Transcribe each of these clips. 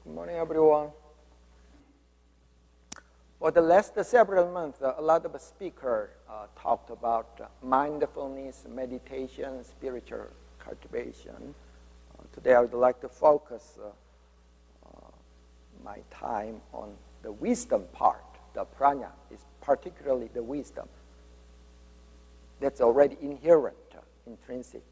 Good morning, everyone. For the last several months, a lot of speakers talked about mindfulness, meditation, spiritual cultivation. Today, I would like to focus my time on the wisdom part. The prajna is particularly the wisdom that's already inherent, intrinsic.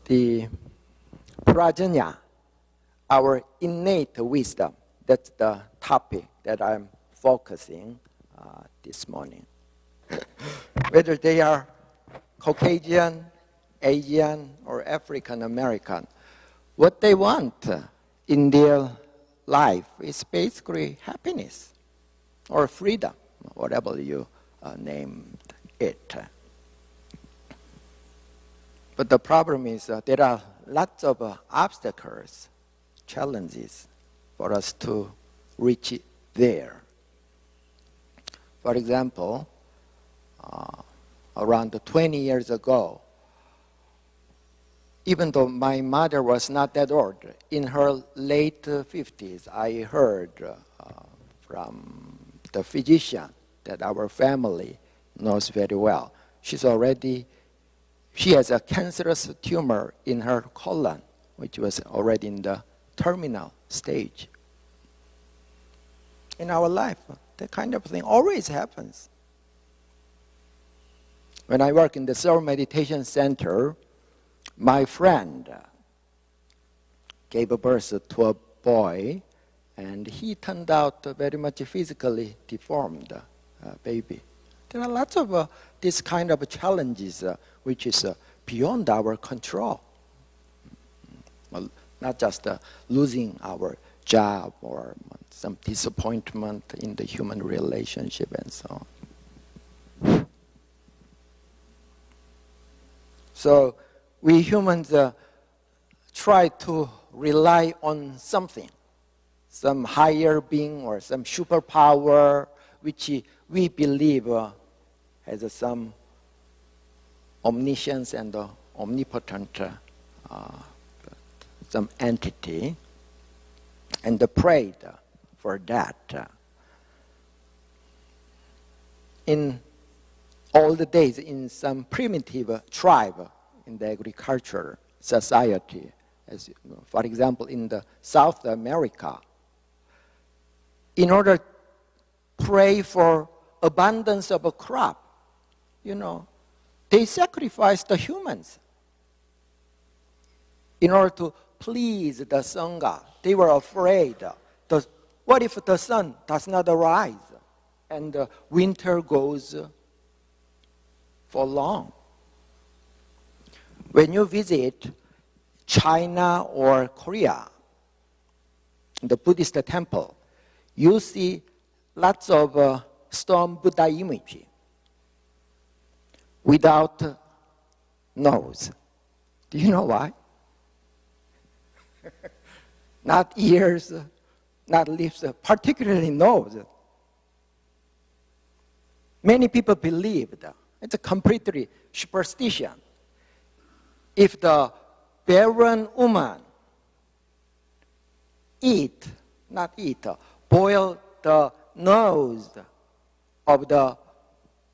The prajna, our innate wisdom, that's the topic that I'm focusing this morning. Whether they are Caucasian, Asian, or African American, what they want in their life is basically happiness or freedom, whatever you named it. But the problem is there are lots of obstacles, challenges for us to reach there. For example, around 20 years ago, even though my mother was not that old, in her late 50s, I heard from the physician that our family knows very well. She has a cancerous tumor in her colon, which was already in the terminal stage. In our life, that kind of thing always happens. When I work in the Self-Meditation Center, my friend gave birth to a boy, and he turned out very much physically deformed baby. There are lots of this kind of challenges which is beyond our control. Well, not just losing our job or some disappointment in the human relationship and so on. So we humans try to rely on something, some higher being or some superpower which we believe has some omniscience and omnipotent some entity, and prayed for that. In all the days, in some primitive tribe in the agriculture society, as you know, for example, in the South America, in order to pray for abundance of a crop, they sacrificed the humans in order to please the sun god. They were afraid. What if the sun does not arise and winter goes for long? When you visit China or Korea, the Buddhist temple, you see lots of stone Buddha images without nose. Do you know why? Not ears, not lips, particularly nose. Many people believe that it's a completely superstition. If the barren woman boil the nose of the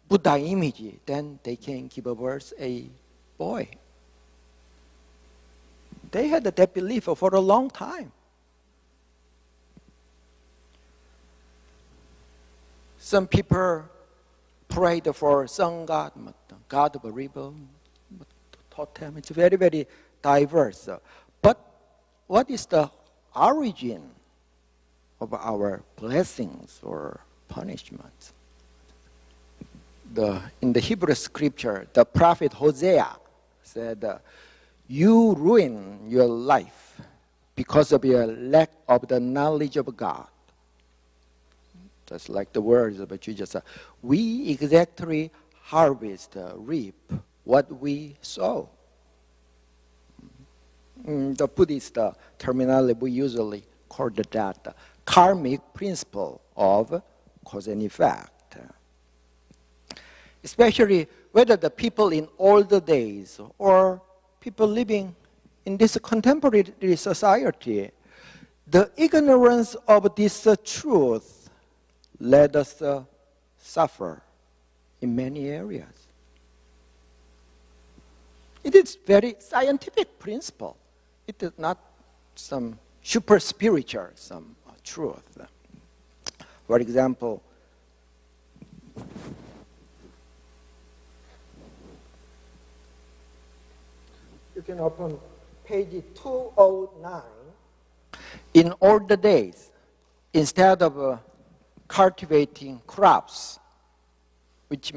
Buddha image, then they can give birth a boy. They had that belief for a long time. Some people prayed for sun god, god of a river, totem. It's very, very diverse. But what is the origin of our blessings or punishments? In the Hebrew scripture, the prophet Hosea said, you ruin your life because of your lack of the knowledge of God. Just like the words of Jesus. We exactly harvest, reap what we sow. In the Buddhist terminology, we usually call that karmic principle of cause and effect. Especially whether the people in older days or people living in this contemporary society, The ignorance of this truth led us suffer in many areas. It is very scientific principle. It is not some super spiritual, some truth. For example, you can open page 209. In older days, instead of cultivating crops, which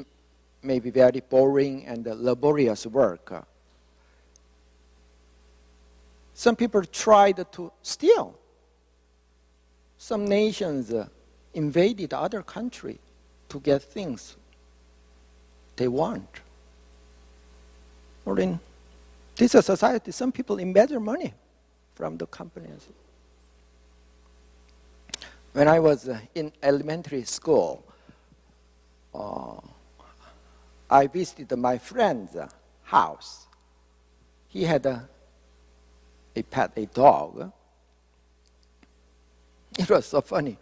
may be very boring and laborious work, some people tried to steal. Some nations invaded other countries to get things they want. Or in this society, some people embezzle money from the companies. When I was in elementary school, I visited my friend's house. He had a pet, a dog. It was so funny.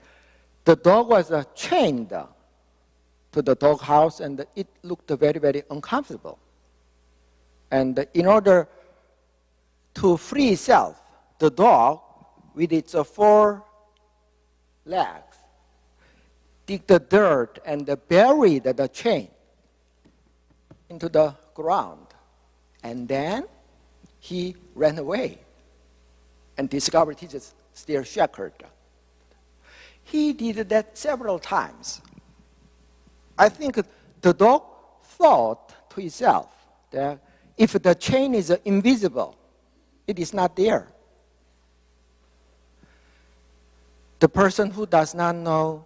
The dog was chained to the dog house, and it looked very, very uncomfortable. And in order to free itself, the dog, with its 4 legs, dig the dirt and buried the chain into the ground. And then he ran away and discovered he was still shackled. He did that several times. I think the dog thought to itself that if the chain is invisible, it is not there. The person who does not know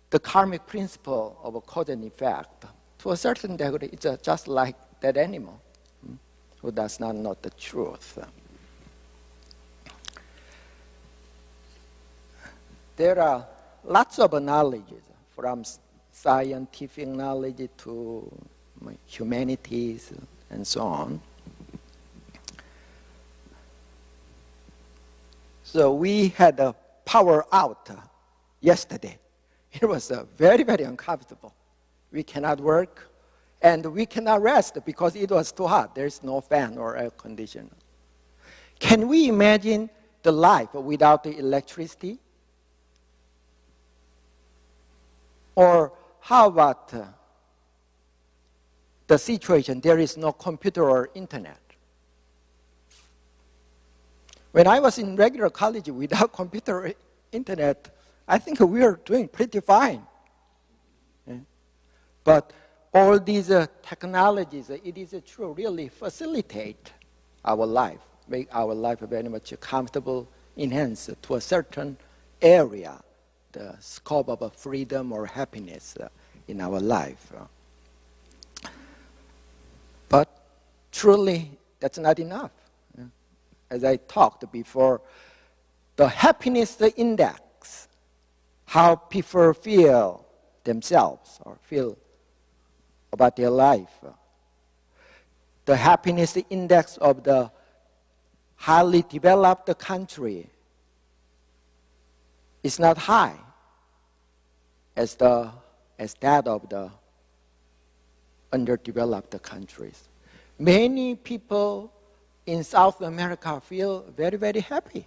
the karmic principle of a cause and effect, to a certain degree, it's just like that animal who does not know the truth. There are lots of knowledges, from scientific knowledge to humanities and so on. So we had a power out yesterday. It was very, very uncomfortable. We cannot work and we cannot rest because it was too hot. There's no fan or air conditioner. Can we imagine the life without the electricity? Or how about the situation there is no computer or internet? When I was in regular college without computer or internet, I think we were doing pretty fine. But all these technologies, it is true, really facilitate our life, make our life very much comfortable, enhance to a certain area the scope of freedom or happiness in our life. But truly, that's not enough. As I talked before, the happiness index, how people feel themselves or feel about their life, the happiness index of the highly developed country is not high as that of the underdeveloped countries. Many people in South America feel very, very happy,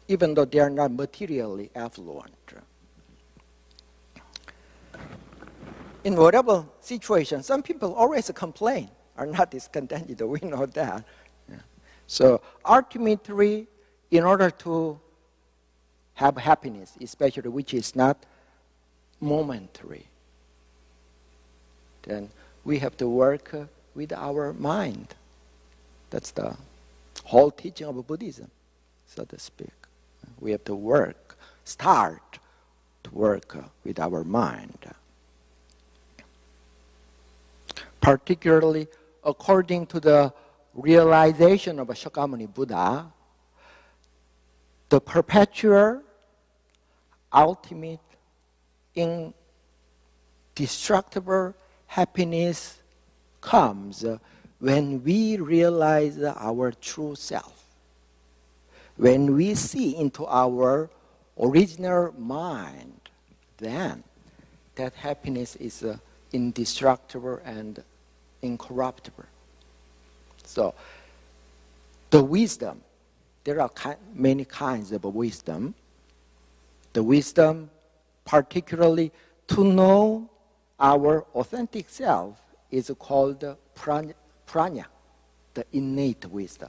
even though they are not materially affluent. In whatever situation, some people always complain, are not discontented, we know that. So ultimately, in order to have happiness, especially which is not momentary, then we have to work with our mind. That's the whole teaching of Buddhism, so to speak. We have to start to work with our mind. Particularly according to the realization of Shakyamuni Buddha, the perpetual, ultimate, indestructible happiness comes when we realize our true self. When we see into our original mind, then that happiness is indestructible and incorruptible. So, the wisdom, there are many kinds of wisdom. The wisdom, particularly to know our authentic self, is called prajna, the innate wisdom.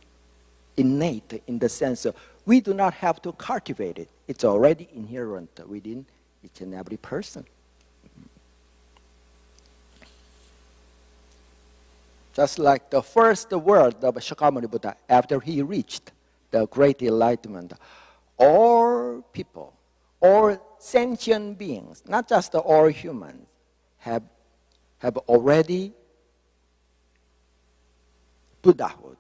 Innate in the sense of we do not have to cultivate it. It's already inherent within each and every person. Just like the first word of Shakyamuni Buddha after he reached the great enlightenment, all people, all sentient beings, not just all humans, have already Buddhahood.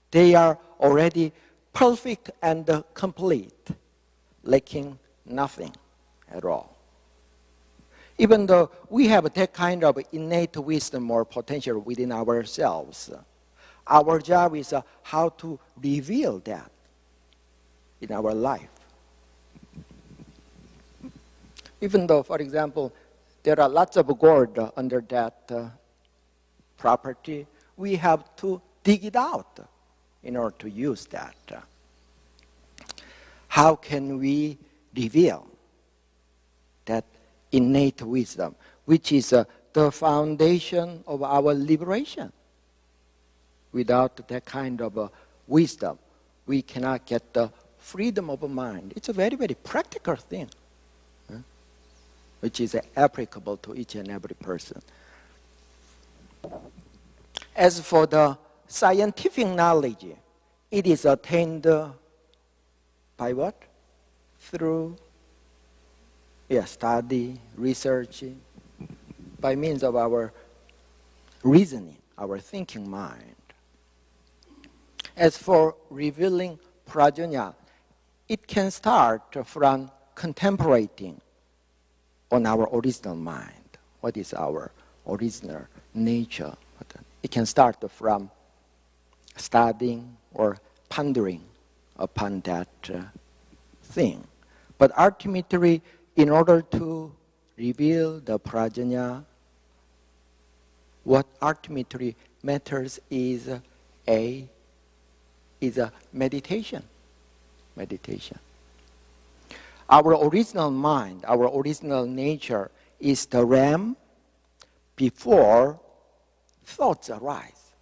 They are already perfect and complete, lacking nothing at all. Even though we have that kind of innate wisdom or potential within ourselves, our job is how to reveal that in our life. Even though, for example, there are lots of gold under that property, we have to dig it out in order to use that. How can we reveal that innate wisdom, which is the foundation of our liberation? Without that kind of wisdom, we cannot get the freedom of mind. It's a very, very practical thing, which is applicable to each and every person. As for the scientific knowledge, it is attained by what? Through study, research, by means of our reasoning, our thinking mind. As for revealing prajna, it can start from contemplating on our original mind. What is our original nature? It can start from studying or pondering upon that thing. But ultimately, in order to reveal the prajna, what ultimately matters is a meditation. Meditation. Our original mind, our original nature is the realm before thoughts arise,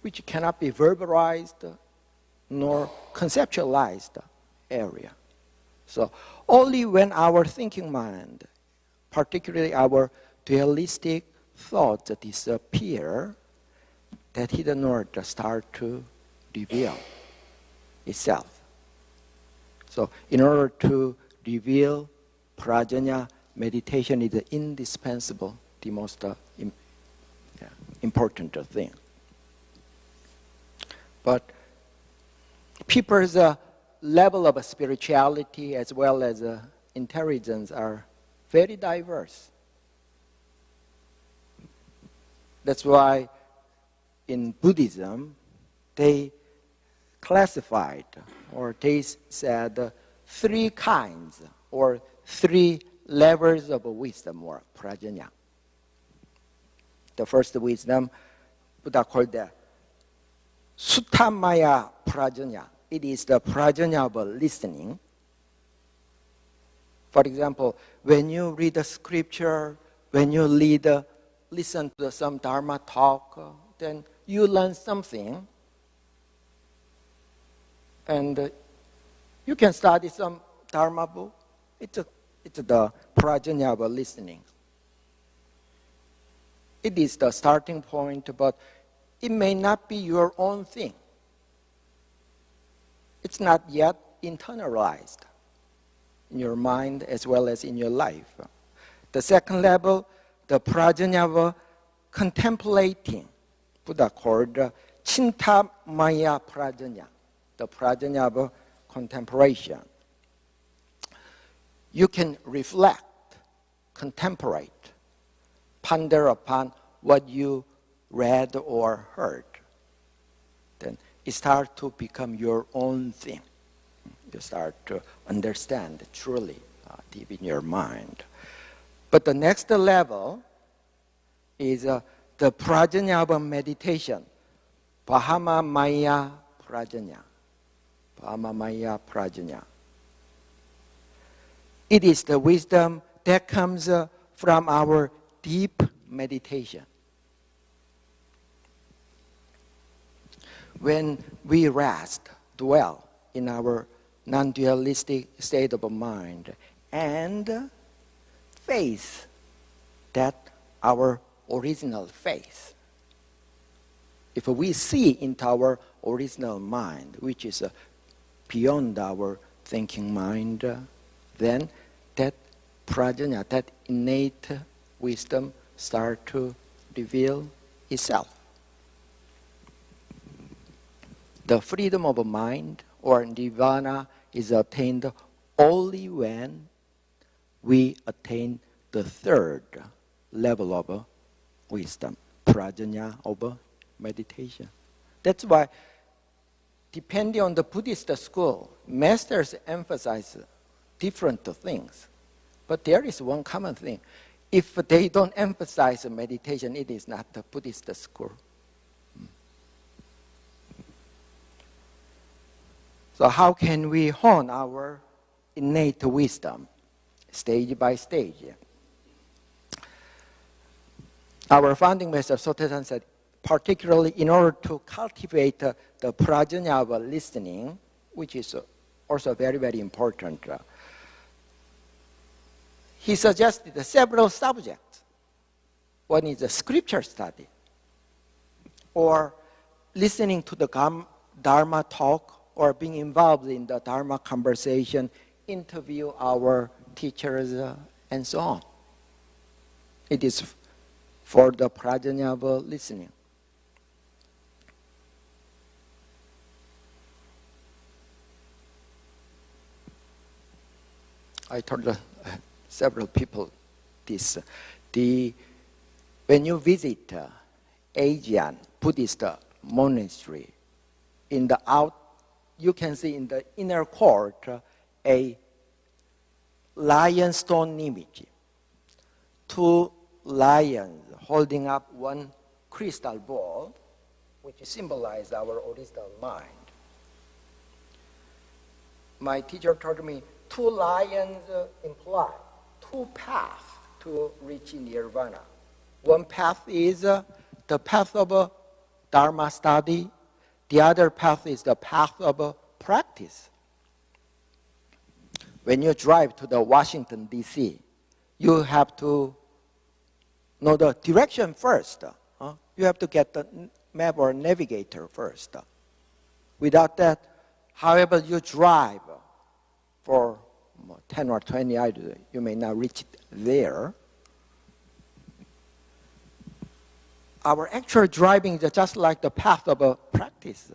which cannot be verbalized nor conceptualized area. So only when our thinking mind, particularly our dualistic thoughts disappear, that hidden order starts to reveal itself. So in order to reveal prajna, meditation is indispensable, the most important thing. But people's level of spirituality as well as intelligence are very diverse. That's why in Buddhism, they classified, or they said, three kinds or three levels of wisdom or prajna. The first wisdom, Buddha called the Suttamaya prajna. It is the prajna of listening. For example, when you read the scripture, when you listen to some Dharma talk, then you learn something. And you can study some Dharma book. It's the prajna of listening. It is the starting point, but it may not be your own thing. It's not yet internalized in your mind as well as in your life. The second level, the prajna of contemplating, Buddha called Chintamaya prajna, the prajna of contemplation. You can reflect, contemplate, ponder upon what you read or heard. Then it starts to become your own thing. You start to understand truly deep in your mind. But the next level is the Prajna of meditation. Bahama Maya Prajna. Bahama Maya Prajna. It is the wisdom that comes from our deep meditation. When we rest, dwell in our non-dualistic state of mind and face that our original face. If we see into our original mind, which is beyond our thinking mind, then that prajna, that innate wisdom start to reveal itself. The freedom of mind or nirvana is attained only when we attain the third level of wisdom, prajna of meditation. That's why, depending on the Buddhist school, masters emphasize different things. But there is one common thing. If they don't emphasize meditation, it is not the Buddhist school. So how can we hone our innate wisdom, stage by stage? Our founding master Sotaesan said, particularly in order to cultivate the prajna of listening, which is also very, very important, he suggested several subjects. One is a scripture study, or listening to the Dharma talk, or being involved in the Dharma conversation, interview our teachers, and so on. It is for the prajna of listening. I told several people this. When you visit Asian Buddhist monastery, in the you can see in the inner court a lion stone image. Two lions holding up one crystal ball, which symbolizes our original mind. My teacher told me 2 lions imply 2 paths to reach nirvana. One path is the path of Dharma study. The other path is the path of practice. When you drive to the Washington, D.C., you have to know the direction first. You have to get the map or navigator first. Without that, however you drive for 10 or 20 hours, you may not reach there. Our actual driving is just like the path of a practice.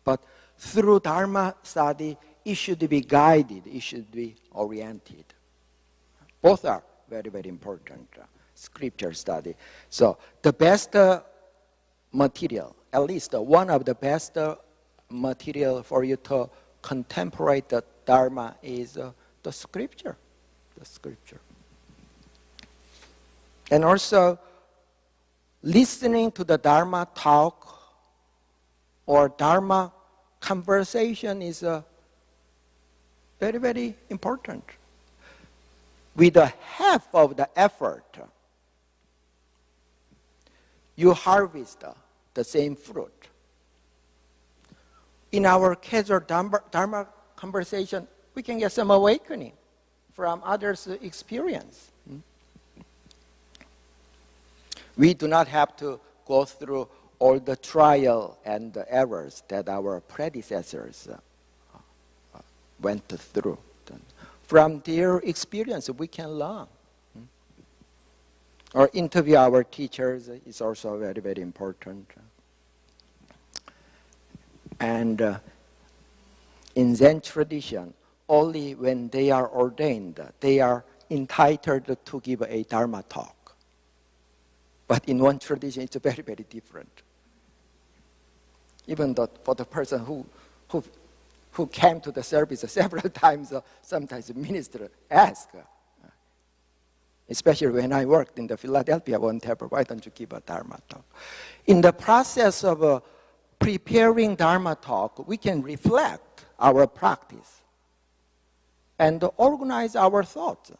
But through Dharma study, it should be guided, it should be oriented. Both are very, very important. Scripture study. So the best material, at least one of the best material for you to contemplate the Dharma is the scripture. The scripture. And also, listening to the Dharma talk or Dharma conversation is very, very important. With the half of the effort, you harvest the same fruit. In our casual Dharma conversation, we can get some awakening from others' experience. We do not have to go through all the trial and the errors that our predecessors went through. From their experience, we can learn. Or interview our teachers is also very, very important. And in Zen tradition, only when they are ordained, they are entitled to give a Dharma talk. But in one tradition, it's very, very different. Even though for the person who came to the service several times, sometimes the minister asked, especially when I worked in the Philadelphia Won Dharma, why don't you give a Dharma talk? In the process of preparing Dharma talk, we can reflect our practice and organize our thoughts.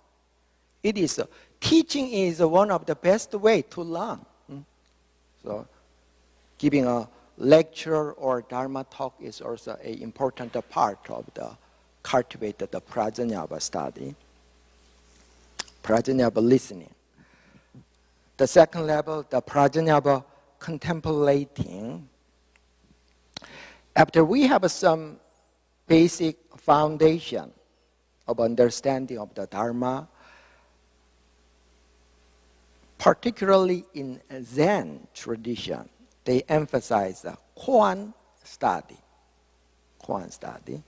Teaching is one of the best way to learn. So giving a lecture or Dharma talk is also an important part of the cultivated Prajna study. Prajna listening. The second level, the Prajna contemplating. After we have some basic foundation of understanding of the Dharma, particularly in Zen tradition, they emphasize the koan study. Koan study.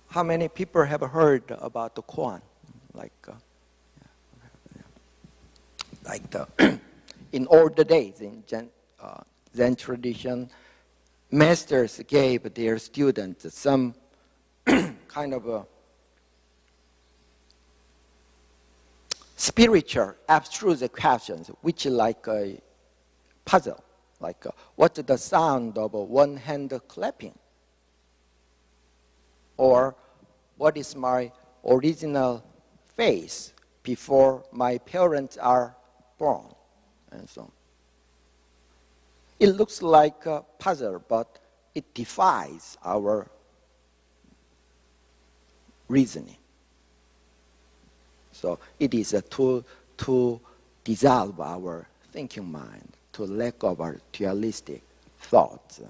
How many people have heard about the koan? In older days in Zen tradition, masters gave their students some kind of a spiritual, abstruse questions, which is like a puzzle. What's the sound of one hand clapping? Or what is my original face before my parents are born? And so on. It looks like a puzzle, but it defies our reasoning. So it is to dissolve our thinking mind, to let go of our dualistic thoughts.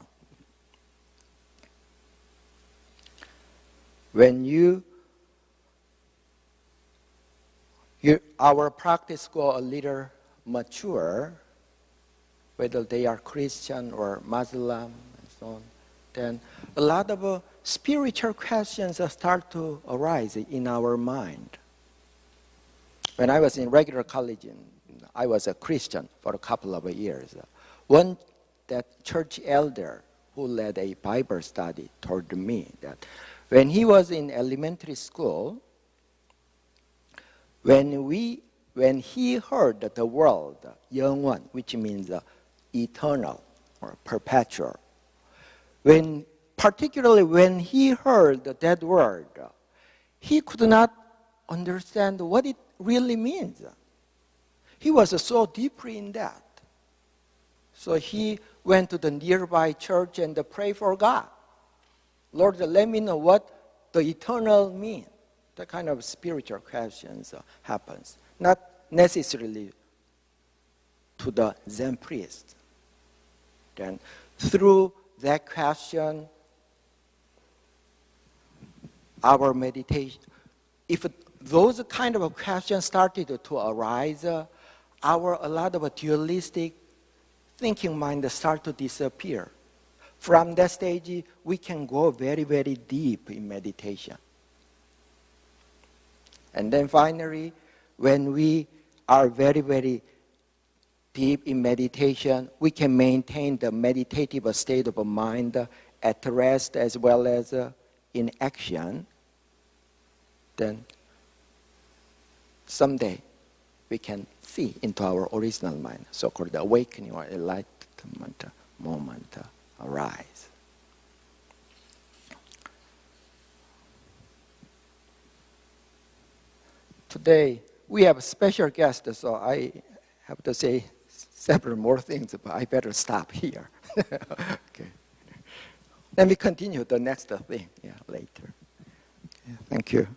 When our practice go a little mature, whether they are Christian or Muslim and so on, then a lot of spiritual questions start to arise in our mind. When I was in regular college, I was a Christian for a couple of years. That church elder who led a Bible study told me that when he was in elementary school, when he heard the word 영원, which means eternal or perpetual, particularly when he heard that word, he could not understand what it really means. He was so deeply in that. So he went to the nearby church and prayed for God. Lord, let me know what the eternal means. That kind of spiritual questions happens. Not necessarily to the Zen priest. Then through that question, our meditation, if those kind of questions started to arise, a lot of dualistic thinking mind start to disappear. From that stage, we can go very, very deep in meditation. And then finally, when we are very, very deep in meditation, we can maintain the meditative state of mind at rest as well as in action. Then someday we can see into our original mind, so-called awakening or enlightenment moment arise. Today, we have a special guest, so I have to say several more things, but I better stop here. Okay. Let me continue the next thing later. Thank you.